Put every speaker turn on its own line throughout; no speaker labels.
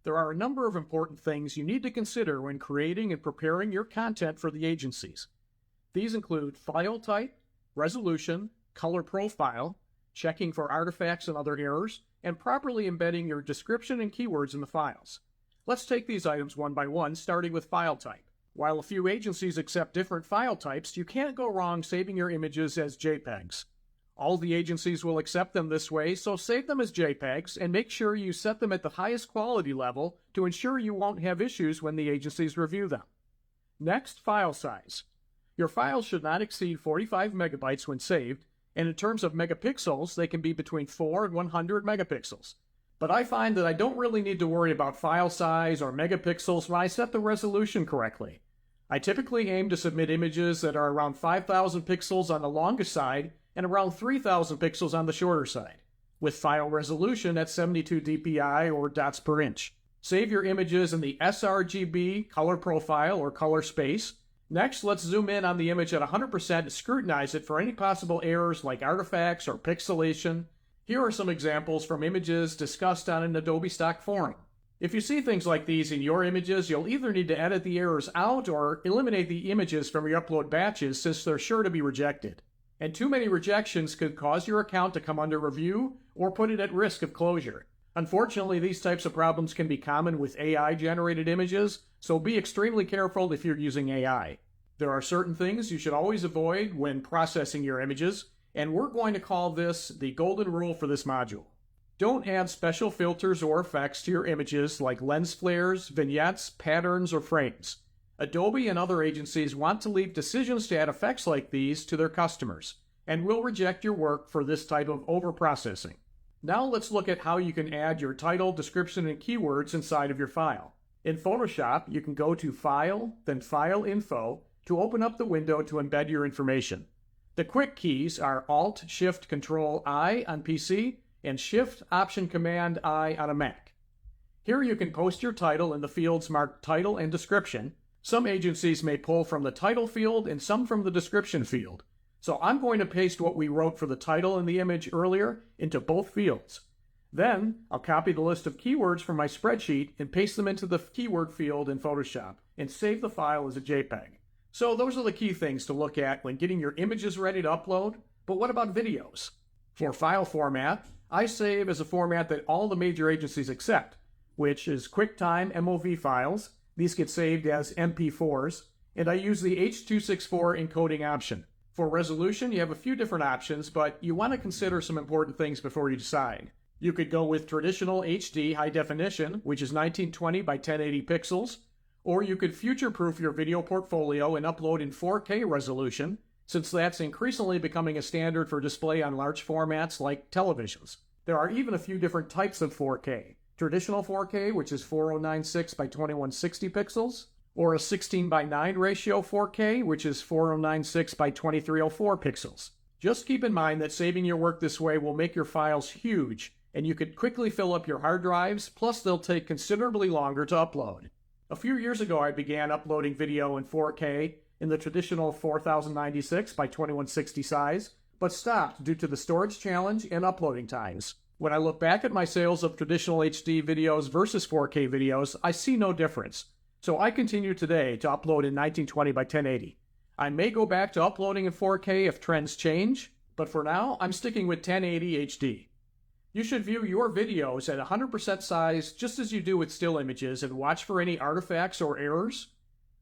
There are a number of important things you need to consider when creating and preparing your content for the agencies. These include file type, resolution, color profile, checking for artifacts and other errors, and properly embedding your description and keywords in the files. Let's take these items one by one, starting with file type. While a few agencies accept different file types, you can't go wrong saving your images as JPEGs. All the agencies will accept them this way, so save them as JPEGs and make sure you set them at the highest quality level to ensure you won't have issues when the agencies review them. Next, file size. Your files should not exceed 45 megabytes when saved, and in terms of megapixels, they can be between 4 and 100 megapixels. But I find that I don't really need to worry about file size or megapixels when I set the resolution correctly. I typically aim to submit images that are around 5,000 pixels on the longest side and around 3,000 pixels on the shorter side, with file resolution at 72 dpi or dots per inch. Save your images in the sRGB color profile or color space. Next, let's zoom in on the image at 100% and scrutinize it for any possible errors like artifacts or pixelation. Here are some examples from images discussed on an Adobe stock forum. If you see things like these in your images, you'll either need to edit the errors out or eliminate the images from your upload batches since they're sure to be rejected. And too many rejections could cause your account to come under review or put it at risk of closure. Unfortunately, these types of problems can be common with AI-generated images, so be extremely careful if you're using AI. There are certain things you should always avoid when processing your images, and we're going to call this the golden rule for this module. Don't add special filters or effects to your images like lens flares, vignettes, patterns, or frames. Adobe and other agencies want to leave decisions to add effects like these to their customers, and will reject your work for this type of overprocessing. Now let's look at how you can add your title, description, and keywords inside of your file. In Photoshop, you can go to File, then File Info, to open up the window to embed your information. The quick keys are Alt-Shift-Control-I on PC and Shift-Option-Command-I on a Mac. Here you can post your title in the fields marked Title and Description. Some agencies may pull from the title field and some from the description field. So I'm going to paste what we wrote for the title and the image earlier into both fields. Then I'll copy the list of keywords from my spreadsheet and paste them into the keyword field in Photoshop and save the file as a JPEG. So those are the key things to look at when getting your images ready to upload. But what about videos? For file format, I save as a format that all the major agencies accept, which is QuickTime MOV files. These get saved as MP4s, and I use the H.264 encoding option. For resolution, you have a few different options, but you want to consider some important things before you decide. You could go with traditional HD high definition, which is 1920 by 1080 pixels, or you could future-proof your video portfolio and upload in 4K resolution, since that's increasingly becoming a standard for display on large formats like televisions. There are even a few different types of 4K. Traditional 4K, which is 4096 by 2160 pixels, or a 16 by 9 ratio 4K, which is 4096 by 2304 pixels. Just keep in mind that saving your work this way will make your files huge, and you could quickly fill up your hard drives, plus they'll take considerably longer to upload. A few years ago, I began uploading video in 4K in the traditional 4096 by 2160 size, but stopped due to the storage challenge and uploading times. When I look back at my sales of traditional HD videos versus 4K videos, I see no difference. So I continue today to upload in 1920 by 1080. I may go back to uploading in 4K if trends change, but for now, I'm sticking with 1080 HD. You should view your videos at 100% size just as you do with still images and watch for any artifacts or errors.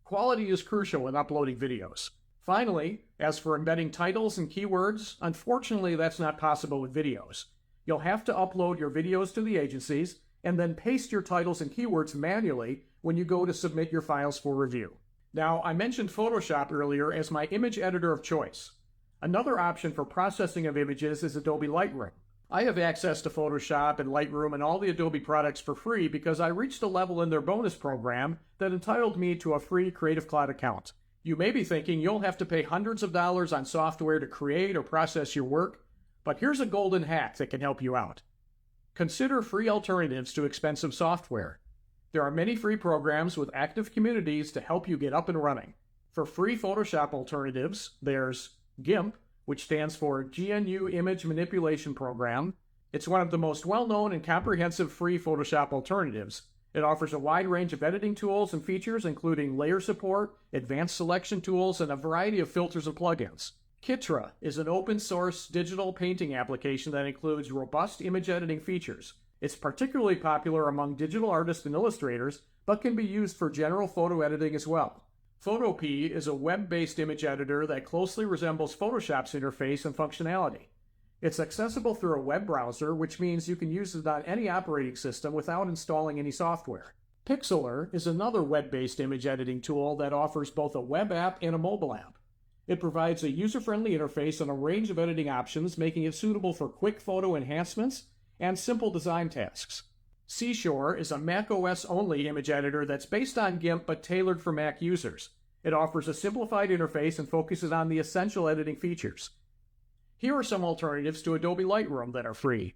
Quality is crucial when uploading videos. Finally, as for embedding titles and keywords, unfortunately that's not possible with videos. You'll have to upload your videos to the agencies and then paste your titles and keywords manually when you go to submit your files for review. Now, I mentioned Photoshop earlier as my image editor of choice. Another option for processing of images is Adobe Lightroom. I have access to Photoshop and Lightroom and all the Adobe products for free because I reached a level in their bonus program that entitled me to a free Creative Cloud account. You may be thinking you'll have to pay hundreds of dollars on software to create or process your work, but here's a golden hack that can help you out. Consider free alternatives to expensive software. There are many free programs with active communities to help you get up and running. For free Photoshop alternatives, there's GIMP, which stands for GNU Image Manipulation Program. It's one of the most well-known and comprehensive free Photoshop alternatives, It offers a wide range of editing tools and features, including layer support, advanced selection tools, and a variety of filters and plugins. Kitra is an open-source digital painting application that includes robust image editing features. It's particularly popular among digital artists and illustrators, but can be used for general photo editing as well. Photopea is a web-based image editor that closely resembles Photoshop's interface and functionality. It's accessible through a web browser, which means you can use it on any operating system without installing any software. Pixlr is another web-based image editing tool that offers both a web app and a mobile app. It provides a user-friendly interface and a range of editing options, making it suitable for quick photo enhancements and simple design tasks. Seashore is a macOS-only image editor that's based on GIMP but tailored for Mac users. It offers a simplified interface and focuses on the essential editing features. Here are some alternatives to Adobe Lightroom that are free.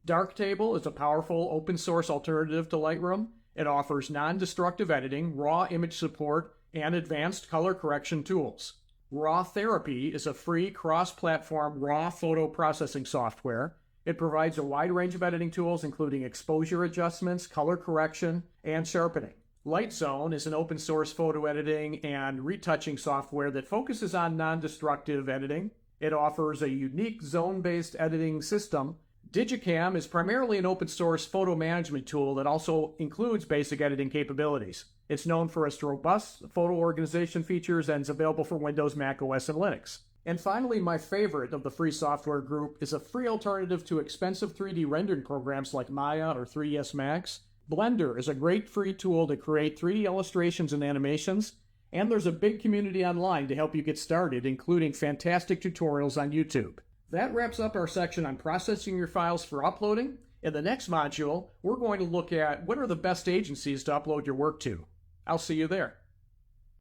Darktable is a powerful open-source alternative to Lightroom. It offers non-destructive editing, raw image support, and advanced color correction tools. Raw Therapy is a free cross-platform raw photo processing software. It provides a wide range of editing tools, including exposure adjustments, color correction, and sharpening. LightZone is an open-source photo editing and retouching software that focuses on non-destructive editing. It offers a unique zone-based editing system. Digicam is primarily an open-source photo management tool that also includes basic editing capabilities. It's known for its robust photo organization features and is available for Windows, Mac OS, and Linux. And finally, my favorite of the free software group is a free alternative to expensive 3D rendering programs like Maya or 3ds Max. Blender is a great free tool to create 3D illustrations and animations, and there's a big community online to help you get started, including fantastic tutorials on YouTube. That wraps up our section on processing your files for uploading. In the next module, we're going to look at what are the best agencies to upload your work to. I'll see you there.